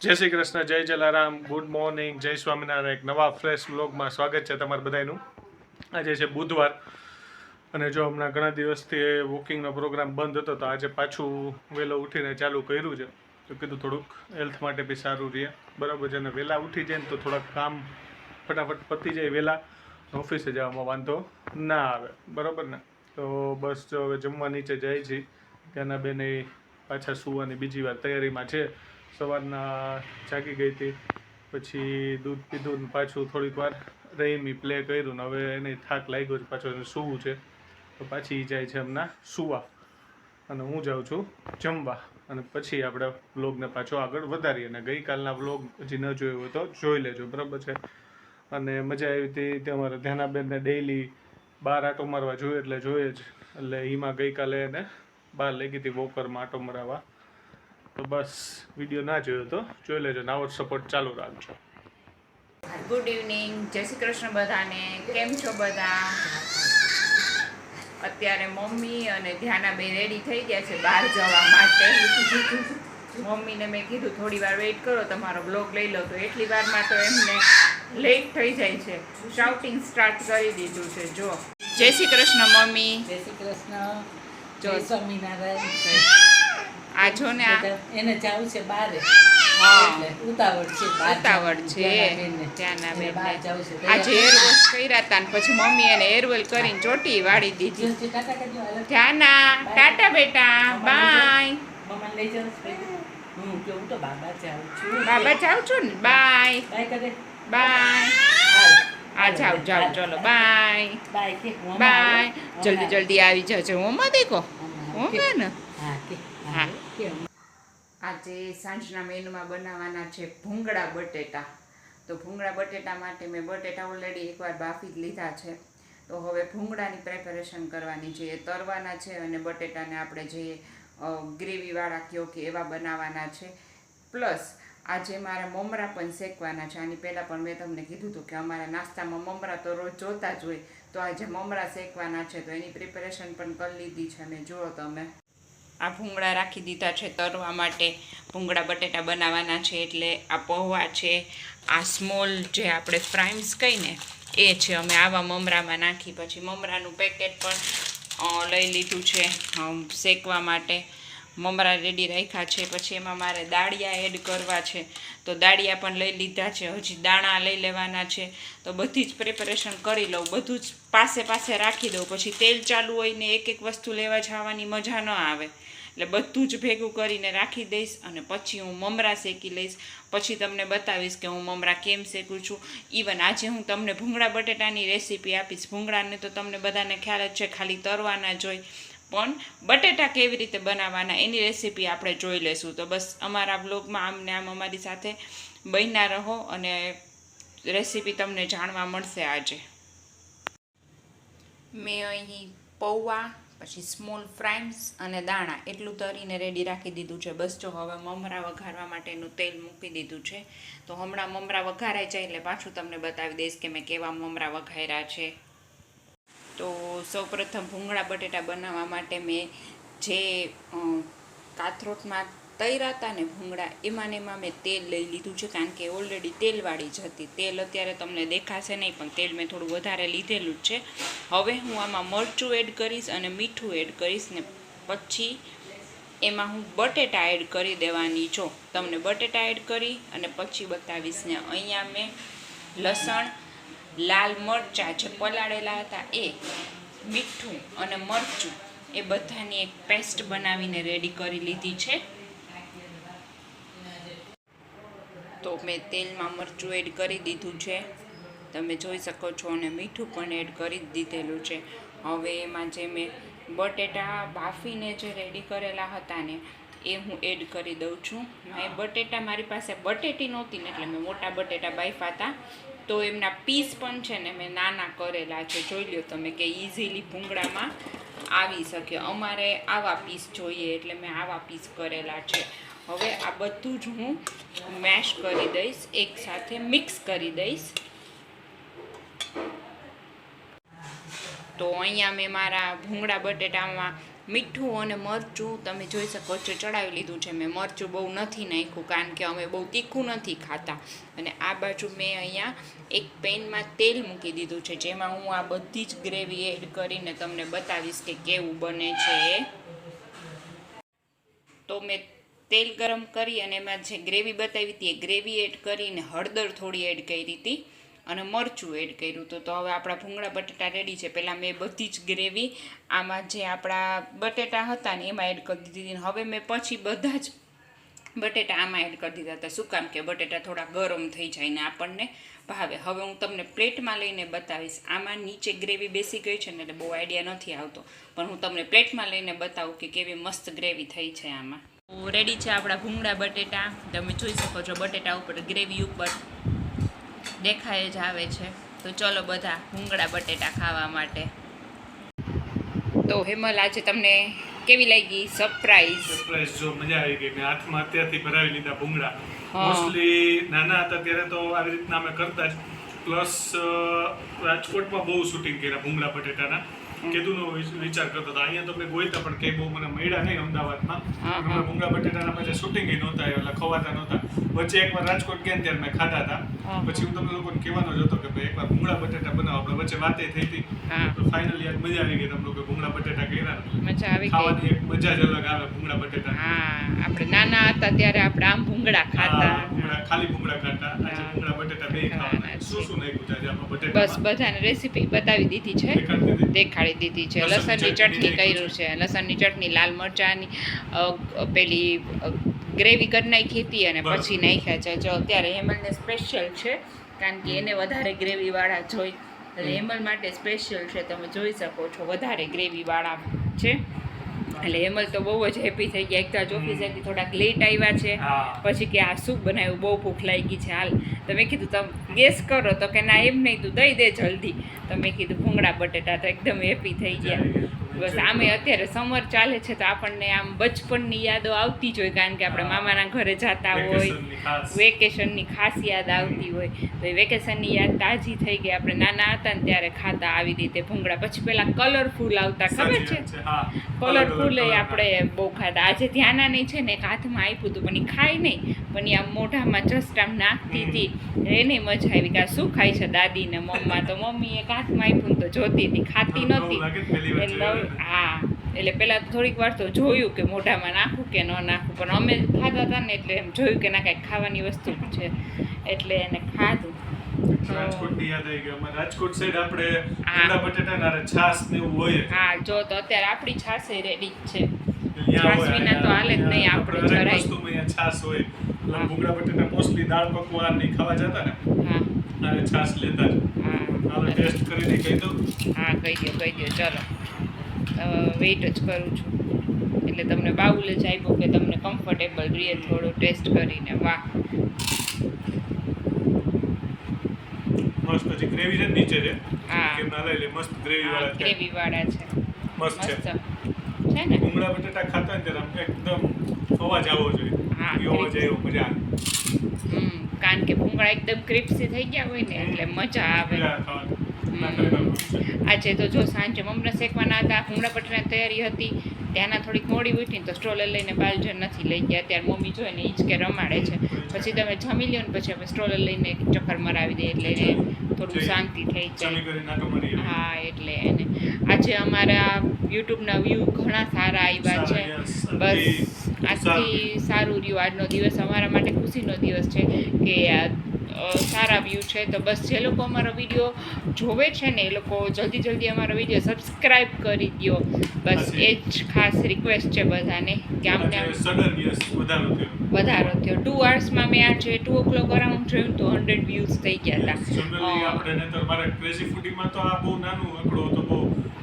જય શ્રી કૃષ્ણ, જય Jalaram, good morning, જય સ્વામિનારાયણ. એક નવા ફ્રેશ વ્લોગમાં સ્વાગત છે તમારું બધાનું. આજે છે બુધવાર અને જો હમણાં ઘણા દિવસથી વોકિંગનો પ્રોગ્રામ બંધ હતો તો આજે પાછું વહેલો ઉઠીને ચાલુ કર્યું છે. તો કીધું થોડુંક હેલ્થ માટે બી સારું રહે, બરાબર છે. અને વહેલા ઉઠી જાય ને તો થોડાક કામ ફટાફટ પતી જાય, વહેલા ઓફિસે જવામાં વાંધો ના આવે, બરાબર ને. તો બસ જો હવે જમવા નીચે જાય છે. ત્યાંના બેને પાછા સુવાની બીજી વાર તૈયારીમાં છે. સવારના જાગી ગઈ હતી, પછી દૂધ પીધું ને પાછું થોડીક વાર રહીમી પ્લે કર્યું ને હવે એને થાક લાગ્યો છે, પાછું એને સૂવું છે તો પાછી જાય છે હમણાં સૂવા અને હું જાઉં છું જમવા. અને પછી આપણે વ્લોગને પાછો આગળ વધારીએ. અને ગઈકાલના વ્લોગ હજી ન જોયો હોય તો જોઈ લેજો, બરાબર છે. અને મજા આવી હતી તે અમારા ધ્યાનાબેનને ડેઈલી બહાર આટો મારવા જોઈએ એટલે જોઈએ જ, એટલે એમાં ગઈકાલે એને બહાર લઈ ગઈ હતી વોકરમાં આટો મરાવવા. તો બસ વિડીયો ના જોયો તો જોઈ લેજો, આવો સપોર્ટ ચાલુ રાખજો. ગુડ ઇવનિંગ, જય શ્રી કૃષ્ણ બધાને. કેમ છો બધા? અત્યારે મમ્મી અને ધ્યાનાબેન રેડી થઈ ગયા છે બહાર જવા માટે. મમ્મીને મેં કીધું થોડી વાર વેઇટ કરો, તમારો બ્લોગ લઈ લો. તો એટલી વારમાં તો એમને લેટ થઈ જાય છે. શાઉટિંગ સ્ટાર્ટ કરી દીધું છે. જો જય શ્રી કૃષ્ણ મમ્મી. જય શ્રી કૃષ્ણ, જય સ્વામિનારાયણ. આ જો ને એને જાવું છે બારે, ઉતાવળ છે ધ્યાનાબેન. આજે હેર વોશ કર્યા હતા ને પછી મમ્મી એને હેર ઓઇલ કરીને ચોટી વાળી દીધી. ધ્યાના ટાટા બેટા, બાય. બાબા જાઉં છું ને, બાય બાય. આ જાઓ જાઓ, ચલો બાય બાય. જલ્દી જલ્દી આવી જજો હોમાં દેખો હોમાં ને. હા, આજે સાંજના મેનુમાં બનાવવાના છે ભૂંગળા બટેટા. તો ભૂંગળા બટેટા માટે મેં બટેટા ઓલરેડી એકવાર બાફી જ લીધા છે. તો હવે ભૂંગળાની પ્રેપરેશન કરવાની છે, એ તરવાના છે અને બટેટાને આપણે જે ગ્રેવીવાળા કહો કે એવા બનાવવાના છે. પ્લસ આજે મારા મમરા પણ શેકવાના છે. આની પહેલાં પણ મેં તમને કીધું હતું કે અમારા નાસ્તામાં મમરા તો રોજ જોતા જ હોય, તો આજે મમરા શેકવાના છે. તો એની પ્રિપેરેશન પણ કરી લીધી છે. અને જુઓ તમે, આ ભૂંગળા રાખી દીધા છે તરવા માટે. ભૂંગળા બટેટા બનાવવાના છે એટલે આ પૌવા છે, આ સ્મોલ જે આપણે ફ્રાઈમ્સ કહીને એ છે. અમે આવા મમરામાં નાખી. પછી મમરાનું પેકેટ પણ લઈ લીધું છે શેકવા માટે. મમરા રેડી રાખ્યા છે. પછી એમાં મારે દાળિયા એડ કરવા છે, તો દાળિયા પણ લઈ લીધા છે. હજી દાણા લઈ લેવાના છે. તો બધી જ પ્રિપેરેશન કરી લઉં, બધું જ પાસે પાસે રાખી દઉં. પછી તેલ ચાલુ હોય ને એક એક વસ્તુ લેવા જવાની મજા ન આવે, એટલે બધું જ ભેગું કરીને રાખી દઈશ. અને પછી હું મમરા શેકી લઈશ. પછી તમને બતાવીશ કે હું મમરા કેમ શેકું છું. ઇવન આજે હું તમને ભૂંગળા બટેટાની રેસીપી આપીશ. ભૂંગળાને તો તમને બધાને ખ્યાલ જ છે, ખાલી તરવાના જ હોય, પણ બટેટા કેવી રીતે બનાવવાના એની રેસીપી આપણે જોઈ લઈશું. તો બસ અમારા બ્લોગમાં આમને આમ અમારી સાથે બન્યા રહો અને રેસીપી તમને જાણવા મળશે. આજે મેં અહીં પૌવા, પછી સ્મોલ ફ્રાઈમ્સ અને દાણા એટલું તરીને રેડી રાખી દીધું છે. બસ જો હવે મમરા વઘારવા માટેનું તેલ મૂકી દીધું છે. તો હમણાં મમરા વઘારાઈ જાય એટલે પાછું તમને બતાવી દઈશ કે મેં કેવા મમરા વઘાર્યા છે. તો સૌપ્રથમ ભૂંગળા બટેટા બનાવવા માટે મેં જે કાથરોટમાં તળ્યા હતા ને ભૂંગળા, એમાં મેં તેલ લઈ લીધું છે, કારણ કે ઓલરેડી તેલવાળી જ હતી. તેલ અત્યારે તમને દેખાશે નહીં, પણ તેલ મેં થોડું વધારે લીધેલું જ છે. હવે હું આમાં મરચું એડ કરીશ અને મીઠું એડ કરીશ ને પછી એમાં હું બટેટા એડ કરી દેવાની છું. તમને બટેટા એડ કરી અને પછી બતાવીશ ને. અહીંયા મેં લસણ, લાલ મરચાં જે પલાળેલા હતા એ, મીઠું અને મરચું એ બધાની એક પેસ્ટ બનાવીને રેડી કરી લીધી છે. તો મેં તેલમાં મરચું એડ કરી દીધું છે, તમે જોઈ શકો છો. અને મીઠું પણ એડ કરી દીધેલું છે. હવે એમાં જે મેં બટેટા બાફીને જે રેડી કરેલા હતા ને એ હું એડ કરી દઉં છું. એ બટેટા મારી પાસે બટેટી નહોતી ને એટલે મેં મોટા બટેટા બાફ્યા હતા, તો એમના પીસ પણ છે ને મેં નાના કરેલા છે. જોઈ લો તમે કે ઇઝીલી ભૂંગળામાં આવી શકે. અમારે આવા પીસ જોઈએ એટલે મેં આવા પીસ કરેલા છે. હવે આ બધું જ હું મેશ કરી દઈશ, એક સાથે મિક્સ કરી દઈશ. તો અહીંયા મેં મારા ભૂંગળા બટેટામાં મીઠું અને મરચું તમે જોઈ શકો છો ચડાવી લીધું છે. મેં મરચું બહુ નથી નાખ્યું કારણ કે અમે બહુ તીખું નથી ખાતા. અને આ બાજુ મેં અહીંયા એક પેનમાં તેલ મૂકી દીધું છે જેમાં હું આ બધી જ ગ્રેવી એડ કરીને તમને બતાવીશ કે કેવું બને છે. તો મેં તેલ ગરમ કરી અને એમાં જે ગ્રેવી બતાવી હતી એ ગ્રેવી એડ કરીને હળદર થોડી એડ કરી હતી અને મરચું એડ કર્યું હતું. તો હવે આપણા ભૂંગળા બટેટા રેડી છે. પહેલાં મેં બધી જ ગ્રેવી આમાં જે આપણા બટેટા હતા ને એમાં એડ કરી દીધી હતી. હવે મેં પછી બધા જ બટેટા આમાં એડ કરી દીધા હતા. શું કામ કે બટેટા થોડા ગરમ થઈ જાય ને આપણને ભાવે. હવે હું તમને પ્લેટમાં લઈને બતાવીશ. આમાં નીચે ગ્રેવી બેસી ગઈ છે ને એટલે બહુ આઈડિયા નથી આવતો, પણ હું તમને પ્લેટમાં લઈને બતાવું કે કેવી મસ્ત ગ્રેવી થઈ છે આમાં. રેડી છે આપણા ભૂંગળા બટેટા. તમે જોઈ શકો છો બટેટા ઉપર ગ્રેવી ઉપર દેખાય જ આવે છે. તો ચલો બધા ભૂંગળા બટેટા ખાવા માટે. તો હેમલ આજે તમને કેવી લાગી સરપ્રાઈઝ? જો મજા આવી ગઈ. મેં હાથમાં અત્યારથી ભરાવી લીધા ભૂંગળા. હા. મોસ્ટલી નાના હતા ત્યારે તો આવી રીતના અમે કરતા જ. પ્લસ રાજકોટમાં બહુ શૂટિંગ કર્યા ભૂંગળા બટેટાના. કીધુંનો વિચાર કરતો હતો. અહીંયા તો મેં ગોઈતા પણ કંઈ બહુ મને મળ્યા નહીં અમદાવાદમાં. અમે ભૂંગળા બટેટાના પછી શૂટિંગ નહોતા એટલે ખવાતા નહોતા. વચ્ચે એકવાર રાજકોટ ગયા ત્યારે મેં ખાધા હતા. પછી હું તમને લોકોને કહેવાનો જ હતો કે ભાઈ એકવાર ભૂંગળા બટેટા બનાવો. આપણે વચ્ચે વાતે થઈ હતી તો ફાઇનલી આજ મજા આવી ગઈ. તમને લોકો ભૂંગળા બટેટા કર્યા. મજા આવી ગઈ. ખાવાની એક મજા જ અલગ આવે ભૂંગળા બટેટા. હા, આપણે નાના હતા ત્યારે આપણે આમ ભૂંગળા ખાતા. ખાલી ભૂંગળા ખાતા. આજે ભૂંગળા બટેટા બે ખાવાના. શું શું નાખ્યું છે આજે આમાં બસ બટેટામાં? બધાને રેસીપી બતાવી દીધી છે, દેખાડી દીધી છે. લસણની ચટણી કર્યું છે, લસણની ચટણી, લાલ મરચાંની પેલી ગ્રેવી કરી નાખી હતી અને પછી નાખ્યા છે. જો અત્યારે હેમલને સ્પેશિયલ છે કારણ કે એને વધારે ગ્રેવીવાળા જોઈ, એટલે હેમલ માટે સ્પેશિયલ છે. તમે જોઈ શકો છો વધારે ગ્રેવીવાળા છે. એટલે હેમલ તો બહુ જ હેપી થઈ ગયા. એક તો આજ ઓફિસેથી થોડાક લેટ આવ્યા છે. પછી કે આ શું બનાવ્યું, બહુ ભૂખ લાગી છે, હાલ. તો મેં કીધું તમે ગેસ કરો. તો કે ના એમ નહીં, તું દઈ દે જલ્દી. તો મેં કીધું ભૂંગળા બટેટા. તો એકદમ હેપી થઈ ગયા. બસ આમે અત્યારે સમર ચાલે છે તો આપણને આમ બચપનની યાદો આવતી જ હોય કારણ કે આપણે મામાના ઘરે જતા હોય, વેકેશનની ખાસ યાદ આવતી હોય. તો એ વેકેશનની યાદ તાજી થઈ ગઈ. આપણે નાના હતા ને ત્યારે ખાતા આવી રીતે ભૂંગળા. પછી પેલા કલરફુલ આવતા, ખબર છે? કલરફુલ આપણે બહુ ખાતા. આજે ધ્યાના નહીં છે ને એક હાથમાં આપ્યું હતું પણ એ ખાય નહીં, પણ એ આમ મોઢામાં જસ્ટ આમ નાખતી હતી. એને મજા આવી કે આ શું ખાય છે દાદી ને મમ્મા. તો મમ્મી એક હાથમાં આપ્યું તો જોતી હતી, ખાતી નહોતી. એટલે હા, એટલે પેલા થોડીક વાર તો જોયું કે મોઢામાં નાખું કે ન નાખું, પણ અમે ખાતા હતા ને એટલે એમ જોયું કે ના કાંઈક ખાવાની વસ્તુ છે એટલે એને ખાધું. રાજકોટની યાદ આવી ગઈ. અમારે રાજકોટ સાઈડ આપણે ભૂંગળા બટેટાના છાશ ને એવું હોય. હા, જો તો અત્યારે આપણી છાશ રેડી જ છે. છાશ વિના તો હાલે જ નહીં આપણે જરાય. વસ્તુમાં અહીંયા છાશ હોય. ભૂંગળા બટેટા મોસ્ટલી દાળ પકવાન ની ખાવા જતા ને, હા, ત્યારે છાશ લેતા જ. હાલો ટેસ્ટ કરીને કહી દઉં. હા, કહી દો. ચલો, વેઇટ જ કરું છું એટલે તમને બાઉલ જ આપ્યું કે તમને કમ્ફર્ટેબલ રહે થોડું ટેસ્ટ કરીને. વાહ, મસ્ત છે. ગ્રેવી છે નીચે છે. હા, કેમ ના લઈ લે, મસ્ત ગ્રેવી વાળા છે. ગ્રેવી વાળા છે, મસ્ત છે. છે ને? ભૂંગળા બટેટા ખાતા ને ત્યારે એકદમ અવાજ આવવો જોઈએ. હા, એ અવાજ આવ્યો, મજા આવે. કારણ કે ભૂંગળા એકદમ ક્રિસ્પી થઈ ગયા હોય ને એટલે મજા આવે. આજે તો જો સાંજે મમ્મીને શેકવાના હતા, ભૂંગળા બટેટાની તૈયારી હતી. ત્યાંના થોડીક મોડી ઉઠી તો સ્ટ્રોલર લઈને બાલજર નથી લઈ ગયા. અત્યારે મમ્મી જોઈને હિંચકે રમાડે છે. પછી તમે જમી લ્યો ને પછી અમે સ્ટ્રોલર લઈને ચક્કર મરાવી દઈએ એટલે એને થોડું શાંતિ થઈ જાય. હા, એટલે એને આજે અમારા યુટ્યુબના વ્યૂ ઘણા સારા આવ્યા છે. બસ આજથી સારું રહ્યું. આજનો દિવસ અમારા માટે ખુશીનો દિવસ છે કે સારા વ્યૂ છે. તો બસ જે લોકો અમારો વિડીયો જોવે છે ને એ લોકો જલ્દી અમારો વિડીયો સબસ્ક્રાઈબ કરી દો. બસ એ જ ખાસ રિક્વેસ્ટ છે બધાને કે આમને વધારો થયો. 2 અવર્સમાં મેં આજે 2 o'clock અરાઉન્ડ જોયું તો 100 વ્યૂઝ થઈ ગયા હતા. આપણે નતર મારા ક્રેઝી ફૂડીમાં તો આ બહુ નાનું આંકડો હતો, બહુ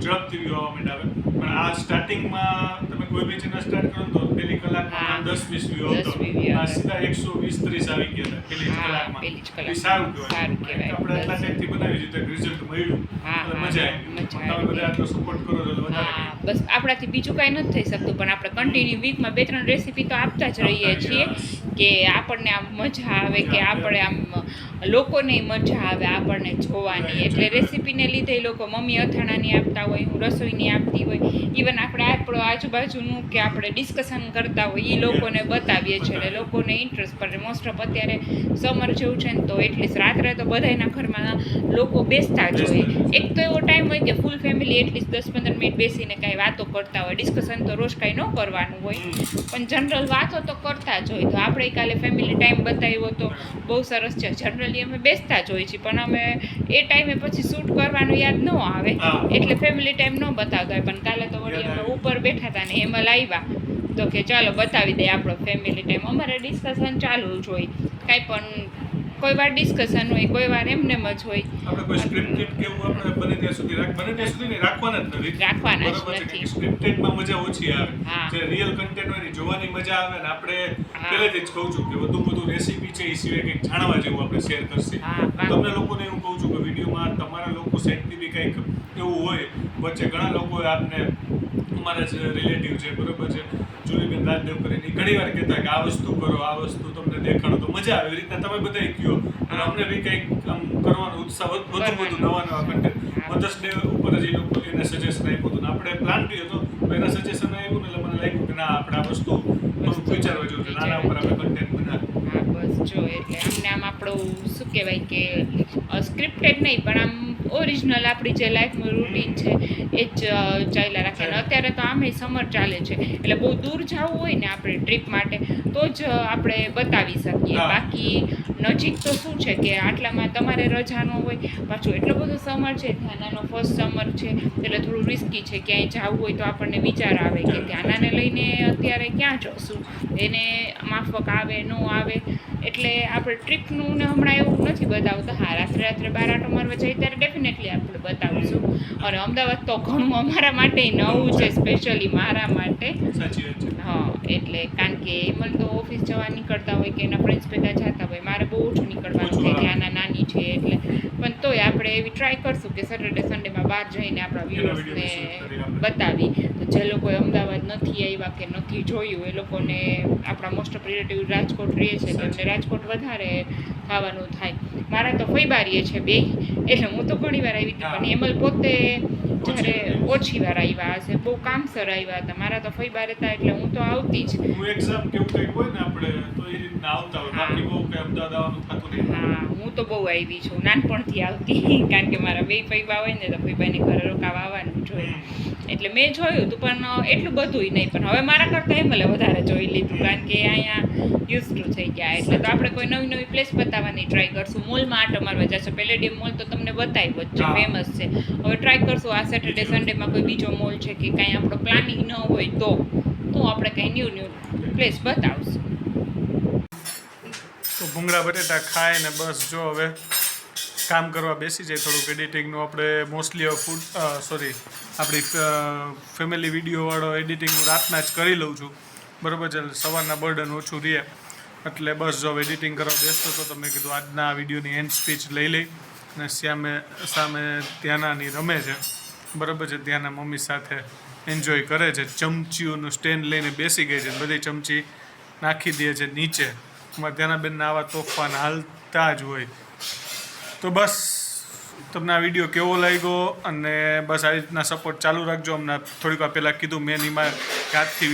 ઝડપથી વ્યૂ આવવા માંડ્યા આવે. પણ આ સ્ટાર્ટિંગમાં તમે કોઈ બી ચેનલ સ્ટાર્ટ કરો તો પેલી કલાકમાં હા. 10-20 વ્યૂ 10 આવતો view આ આવે. સીધા 120-30 આવી ગયા હતા પેલી જ હા, કલાકમાં પેલી જ એ કલાકમાં. સારું કહેવાય સારું કહેવાય. આપણે એટલા બસ. ટાઈમથી બનાવી દીધું રિઝલ્ટ મળ્યું હા, એટલે હા, મજા મજા આવી આવી. તમે બધા આટલો સપોર્ટ કરો તો વધારે હા બસ આપણાથી બીજું કાંઈ નથી થઈ શકતું પણ આપણે કન્ટિન્યુ વીકમાં 2-3 રેસીપી તો આપતા જ રહીએ આપતા, છીએ yes. કે આપણને આમ મજા આવે કે મજા આવે. આપણે આમ લોકોને મજા આવે આપણને જોવાની બધા એટલે enjoy કરે. રેસીપીને લીધે એ લોકો મમ્મી અથાણાની આપતા હોય હું રસોઈની આપતી હોય ઇવન આપણે આપણો આજુબાજુનું કે આપણે ડિસ્કશન કરતા હોય એ લોકોને બતાવીએ છીએ એટલે લોકોને ઇન્ટરેસ્ટ પડે મોસ્ટ ઓફ અત્યારે સમર જેવું છે ને તો એટલીસ્ટ રાત્રે તો બધાના ઘરમાં લોકો બેસતા જ હોય એક તો એવો ટાઈમ હોય કે ફૂલ ફેમિલી એટલીસ્ટ 10-15 મિનિટ બેસીને કાંઈ વાતો કરતા હોય ડિસ્કશન તો રોજ કાંઈ ન કરવાનું હોય પણ જનરલ વાતો તો કરતા જ હોય તો આપણે કાલે ફેમિલી ટાઈમ બતાવ્યો તો બહુ સરસ છે જનરલી અમે બેસતા જ હોઈએ છીએ પણ અમે એ ટાઈમે પછી શૂટ કરવાનું યાદ ન આવે હા. એટલે ફેમિલી ટાઈમ ન બતાવતા હોય પણ કાલે તો વળી અમે ઉપર બેઠા હતા ને એમાં લાવ્યા તો કે ચાલો બતાવી દે આપણો ફેમિલી ટાઈમ અમારે ડિસ્કશન ચાલુ જ હોય કાંઈ પણ કોઈ વાર ડિસ્કશન હોય કોઈ વાર એમનેમ જ હોય આપણે કોઈ સ્ક્રિપ્ટેડ કે એવું આપણે બને ત્યાં સુધી બને ત્યાં સુધી નહીં, રાખવાના જ નથી. રાખવાના જ બરોબર છે નથી. કે સ્ક્રિપ્ટેડમાં મજા ઓછી આવે હા. જે રિયલ કન્ટેન્ટ હોય ને જોવાની મજા આવે ને આપણે હા. પહેલેથી જ કહું છું કે વધુ રેસીપી છે એ સિવાય કંઈક જાણવા જેવું આપણે શેર કરશે હા, પાક્કું. તમને લોકોને એવું કહું છું કે વિડીયોમાં તમારા લોકો સાઈડથી બી કંઈક એવું હોય વચ્ચે ઘણા લોકોએ આપને અમારા જે રિલેટિવ છે બરોબર છે જુલીબેન રાજદેવ કરીને ઈ ઘણી વાર કહેતા કે આ વસ્તુ કરો આ વસ્તુ તમને દેખાડો તો મજા આવે એવી રીતના તમે બધા કહો અને અમને બી કંઈક આમ કરવાનો ઉત્સાહ વધુ નવા કન્ટેન્ટ મધર્સ ડે ઉપર જ એ લોકો એને સજેશન આપ્યું હતું ને આપણે પ્લાન બી હતો તો એના સજેશન આવ્યું ને એટલે મને લાગ્યું કે ના આપણે આ વસ્તુ થોડુંક વિચારવા જેવું છે નાના ઉપર આપણે કન્ટેન્ટ બનાવીએ હા બસ જો એટલે આમને આમ આપણું શું કહેવાય કે સ્ક્રિપ્ટેડ નહીં પણ આમ ઓરિજિનલ આપણી જે લાઈફનું રૂટીન છે એ જ ચાલ્યા રાખે અને અત્યારે તો આમે સમર ચાલે છે એટલે બહુ દૂર જવું હોય ને આપણે ટ્રીપ માટે તો જ આપણે બતાવી શકીએ હા. બાકી નજીક તો શું છે કે આટલામાં તમારે રજા ન હોય પાછું એટલો બધો સમર છે ત્યાંનાનો ફર્સ્ટ સમર છે એટલે થોડું રિસ્કી છે ક્યાંય જવું હોય તો આપણને વિચાર આવે કે ત્યાંનાને લઈને અત્યારે ક્યાં જશું એને માફક આવે ન આવે એટલે આપણે ટ્રીપનું ને હમણાં એવું નથી બતાવતા હા રાત્રે બાર આટો મારવા જઈએ ત્યારે ડેફિનેટલી આપણે બતાવીશું અને અમદાવાદ તો ઘણું અમારા માટે નવું છે સ્પેશિયલી મારા માટે સાચી વાત છે હા એટલે કારણ કે એમલ તો ઓફિસ જવા નીકળતા હોય કે એના ફ્રેન્ડ્સ ભેગા જતા હોય મારે બહુ ઓછું નીકળવાનું ઓછું, છે હા. કે આના નાની છે એટલે પણ તોય આપણે એવી ટ્રાય કરશું કે સેટરડે સન્ડેમાં બહાર જઈને આપણા એના વ્યુઅર્સને video shoot કરી આપણે. બતાવી તો જે લોકોએ અમદાવાદ નથી આવ્યા કે નથી જોયું એ લોકોને આપણા મોસ્ટ ઓફ રિલેટિવ રાજકોટ રહે છે તો એમને રાજકોટ વધારે ખાવાનું થાય મારા તો ફઈબારીએ છે બે એટલે હું તો ઘણી વાર આવી હતી હા. પણ એમલ પોતે જ્યારે ઓછી. ઓછી વાર આવ્યા હશે બહુ કામસર આવ્યા હતા મારા તો ફઈબાર હતા એટલે હું તો આવતી જ હું એક્ઝામ કેવું કંઈક હોય ને આપણે તો એ રીતના આવતા હોય હા. બાકી બહુ કંઈ અમદાવાદ આવવાનું થતું નહીં હા હું તો બહુ આવી છું નાનપણથી આવતી કારણ કે મારા બે ફઈબા હોય ને તો ફઈબાની ઘરે રોકાવા આવવાનું જોઈએ એટલે મેં જોયું હતું પણ એટલું બધું નહીં પણ હવે મારા કરતાં એમલે વધારે જોઈ લીધું કારણ કે અહીંયા યુઝ ટુ થઈ ગયા એટલે તો આપણે કોઈ નવી નવી પ્લેસ બતાવવાની ટ્રાય કરશું મોલમાં આટો મારવા જશો પેલેડિયમ મોલ તો તમને બતાવ્યો જ છે હા. ફેમસ છે હવે ટ્રાય કરશું આ સેટરડે સન્ડેમાં કોઈ બીજો મોલ છે કે કાંઈ આપણો પ્લાનિંગ ન હોય તો આપણે કંઈ ન્યૂ પ્લેસ બતાવશું તો ભૂંગળા બટેટા ખાય ને બસ જો હવે કામ કરવા બેસી જાય થોડુંક એડિટિંગનું આપણે મોસ્ટલી આપણી ફેમિલી વિડીયોવાળો એડિટિંગ હું રાતના જ કરી લઉં છું બરાબર છે સવારના બર્ડન ઓછું રહે એટલે બસ જો એડિટિંગ કરવા બેસતો હતો તો મેં કીધું આજના વિડીયોની એન્ડ સ્પીચ લઈ લઈ અને સામે ધ્યાનાની રમે છે બરાબર છે ધ્યાના મમ્મી સાથે એન્જોય કરે છે ચમચીઓનું સ્ટેન્ડ લઈને બેસી ગઈ છે બધી ચમચી નાખી દે છે નીચે અમારે ધ્યાનાબેનના આવા તોફાન હાલતા જ હોય તો બસ તમને આ વિડીયો કેવો લાગ્યો અને બસ આવી રીતના સપોર્ટ ચાલુ રાખજો હમણાં થોડીક વાર પહેલાં કીધું મેં એમાં કે આજથી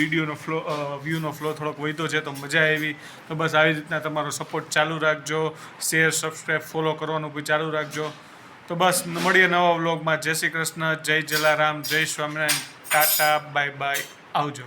વ્યૂનો ફ્લો થોડોક વધ્યો છે તો મજા આવી તો બસ આવી રીતના તમારો સપોર્ટ ચાલુ રાખજો શેર સબસ્ક્રાઈબ ફોલો કરવાનું બી ચાલુ રાખજો તો બસ મળીએ નવા વ્લોગમાં જય શ્રી કૃષ્ણ જય જલારામ જય સ્વામિનારાયણ ટાટા બાય બાય આવજો